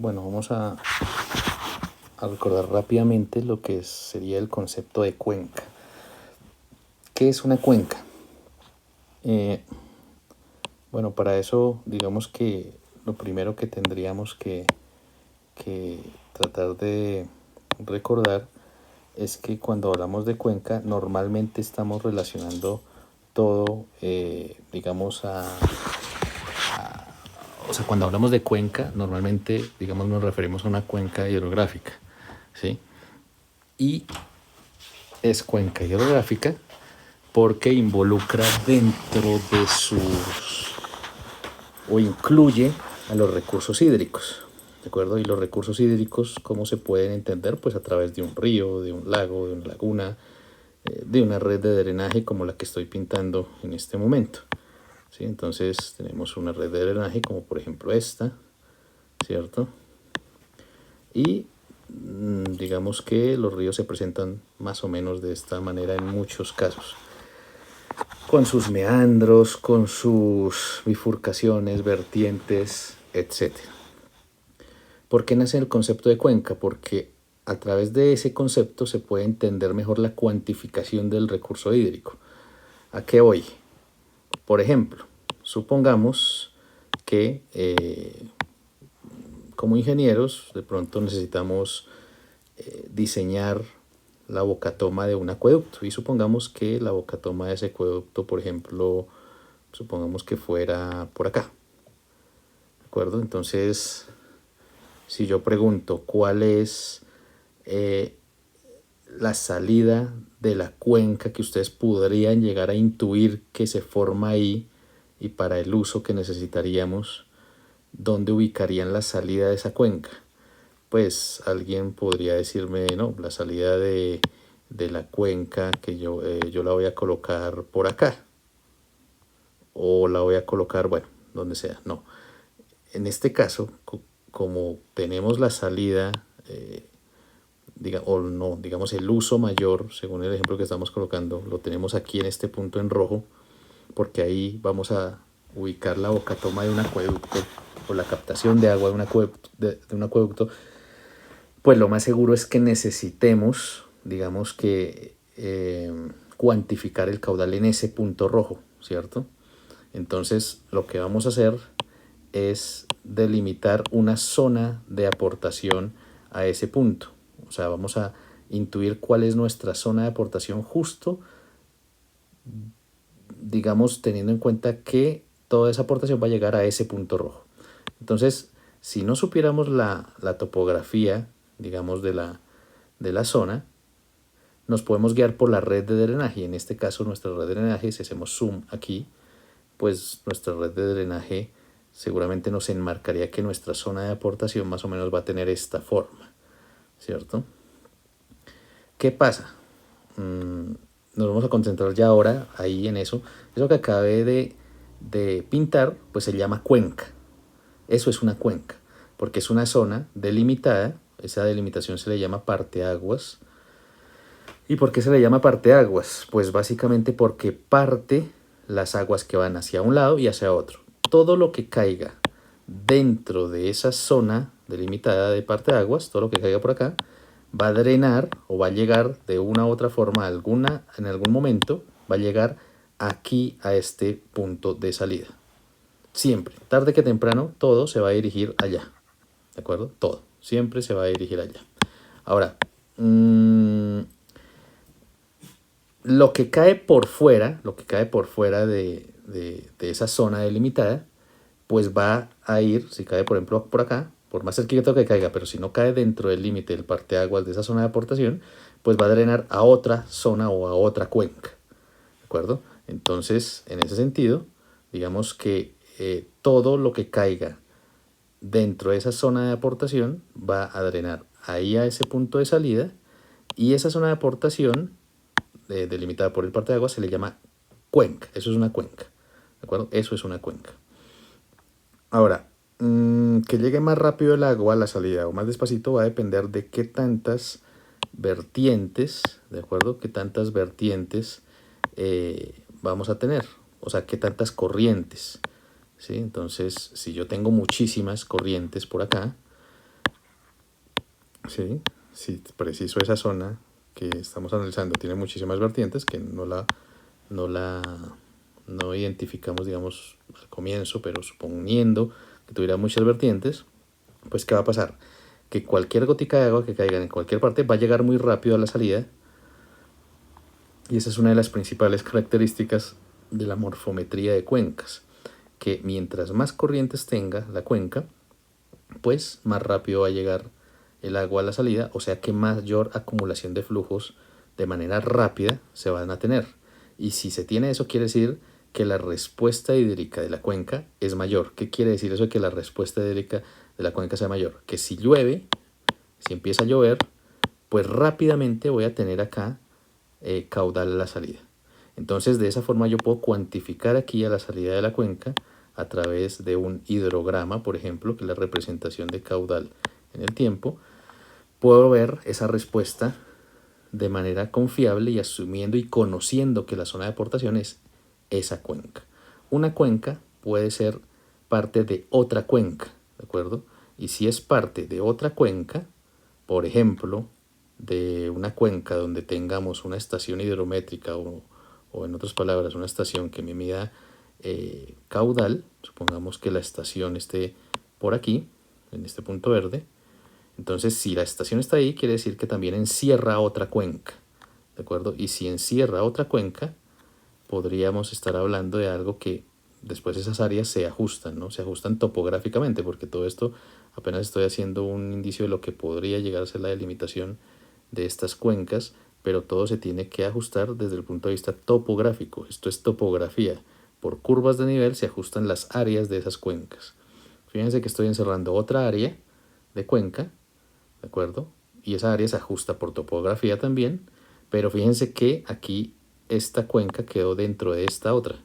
Bueno, a recordar rápidamente lo que sería el concepto de cuenca. ¿Qué es una cuenca? Eh, bueno, para eso digamos que lo primero que tendríamos que tratar de recordar es que cuando hablamos de cuenca normalmente estamos relacionando todo, digamos, o sea, cuando hablamos de cuenca, normalmente, digamos, nos referimos a una cuenca hidrográfica, ¿sí? Y es cuenca hidrográfica porque involucra dentro de sus, o incluye a los recursos hídricos, ¿de acuerdo? Y los recursos hídricos, ¿cómo se pueden entender? Pues a través de un río, de un lago, de una laguna, de una red de drenaje como la que estoy pintando en este momento, ¿sí? Entonces tenemos una red de drenaje como por ejemplo esta, ¿cierto? Y digamos que los ríos se presentan más o menos de esta manera en muchos casos, con sus meandros, con sus bifurcaciones, vertientes, etc. ¿Por qué nace el concepto de cuenca? Porque a través de ese concepto se puede entender mejor la cuantificación del recurso hídrico. ¿A qué voy? Por ejemplo, supongamos que como ingenieros de pronto necesitamos diseñar la bocatoma de un acueducto y supongamos que la bocatoma de ese acueducto, por ejemplo, supongamos que fuera por acá, ¿de acuerdo? Entonces, si yo pregunto cuál es la salida de la cuenca que ustedes podrían llegar a intuir que se forma ahí y para el uso que necesitaríamos, ¿dónde ubicarían la salida de esa cuenca? Pues alguien podría decirme, no, la salida de la cuenca que yo la voy a colocar por acá o la voy a colocar, bueno, donde sea. No, en este caso, como tenemos la salida, o no, digamos el uso mayor, según el ejemplo que estamos colocando, lo tenemos aquí en este punto en rojo, porque ahí vamos a ubicar la bocatoma de un acueducto o la captación de agua de un acueducto, pues lo más seguro es que necesitemos, digamos que, cuantificar el caudal en ese punto rojo, ¿cierto? Entonces, lo que vamos a hacer es delimitar una zona de aportación a ese punto. O sea, vamos a intuir cuál es nuestra zona de aportación justo, digamos, teniendo en cuenta que toda esa aportación va a llegar a ese punto rojo. Entonces, si no supiéramos la topografía, digamos, de la zona, nos podemos guiar por la red de drenaje. En este caso, nuestra red de drenaje, si hacemos zoom aquí, pues nuestra red de drenaje seguramente nos enmarcaría que nuestra zona de aportación más o menos va a tener esta forma, ¿cierto? ¿Qué pasa? Nos vamos a concentrar ya ahora ahí en eso. Eso que acabé de pintar, pues se llama cuenca. Eso es una cuenca, porque es una zona delimitada. Esa delimitación se le llama parteaguas. ¿Y por qué se le llama parteaguas? Pues básicamente porque parte las aguas que van hacia un lado y hacia otro. Todo lo que caiga dentro de esa zona delimitada de parteaguas, todo lo que caiga por acá, va a drenar o va a llegar de una u otra forma, en algún momento, va a llegar aquí a este punto de salida. Siempre, tarde que temprano, todo se va a dirigir allá. ¿De acuerdo? Todo. Siempre se va a dirigir allá. Ahora, lo que cae por fuera, de esa zona delimitada, pues va a ir, si cae por ejemplo por acá, por más cerquita que caiga, pero si no cae dentro del límite del parteaguas de esa zona de aportación, pues va a drenar a otra zona o a otra cuenca, ¿de acuerdo? Entonces, en ese sentido, digamos que todo lo que caiga dentro de esa zona de aportación va a drenar ahí a ese punto de salida, y esa zona de aportación delimitada por el parteaguas se le llama cuenca. Eso es una cuenca, ¿de acuerdo? Eso es una cuenca. Ahora, que llegue más rápido el agua a la salida o más despacito va a depender de qué tantas vertientes, ¿de acuerdo? Qué tantas vertientes vamos a tener, o sea, qué tantas corrientes, ¿sí? Entonces, si yo tengo muchísimas corrientes por acá, ¿sí? Si preciso esa zona que estamos analizando tiene muchísimas vertientes que no identificamos, digamos, al comienzo, pero suponiendo que tuviera muchas vertientes, pues ¿qué va a pasar? Que cualquier gotica de agua que caiga en cualquier parte va a llegar muy rápido a la salida, y esa es una de las principales características de la morfometría de cuencas, que mientras más corrientes tenga la cuenca, pues más rápido va a llegar el agua a la salida, o sea que mayor acumulación de flujos de manera rápida se van a tener. Y si se tiene eso, quiere decir que la respuesta hídrica de la cuenca es mayor. ¿Qué quiere decir eso de que la respuesta hídrica de la cuenca sea mayor? Que si llueve, si empieza a llover, pues rápidamente voy a tener acá caudal a la salida. Entonces de esa forma yo puedo cuantificar aquí a la salida de la cuenca a través de un hidrograma, por ejemplo, que es la representación de caudal en el tiempo. Puedo ver esa respuesta de manera confiable y asumiendo y conociendo que la zona de aportación es esa cuenca. Una cuenca puede ser parte de otra cuenca, ¿de acuerdo? Y si es parte de otra cuenca, por ejemplo, de una cuenca donde tengamos una estación hidrométrica o en otras palabras, una estación que me mida caudal, supongamos que la estación esté por aquí, en este punto verde, entonces si la estación está ahí, quiere decir que también encierra otra cuenca, ¿de acuerdo? Y si encierra otra cuenca, podríamos estar hablando de algo que después esas áreas se ajustan, ¿no? Se ajustan topográficamente, porque todo esto apenas estoy haciendo un indicio de lo que podría llegar a ser la delimitación de estas cuencas, pero todo se tiene que ajustar desde el punto de vista topográfico. Esto es topografía. Por curvas de nivel se ajustan las áreas de esas cuencas. Fíjense que estoy encerrando otra área de cuenca, ¿de acuerdo? Y esa área se ajusta por topografía también, pero fíjense que aquí esta cuenca quedó dentro de esta otra.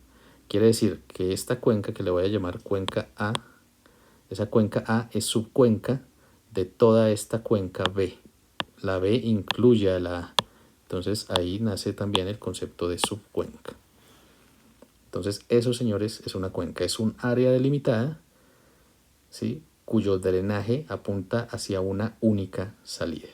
Quiere decir que esta cuenca, que le voy a llamar cuenca A, esa cuenca A es subcuenca de toda esta cuenca B. La B incluye a la A. Entonces ahí nace también el concepto de subcuenca. Entonces eso, señores, es una cuenca. Es un área delimitada, ¿sí?, cuyo drenaje apunta hacia una única salida.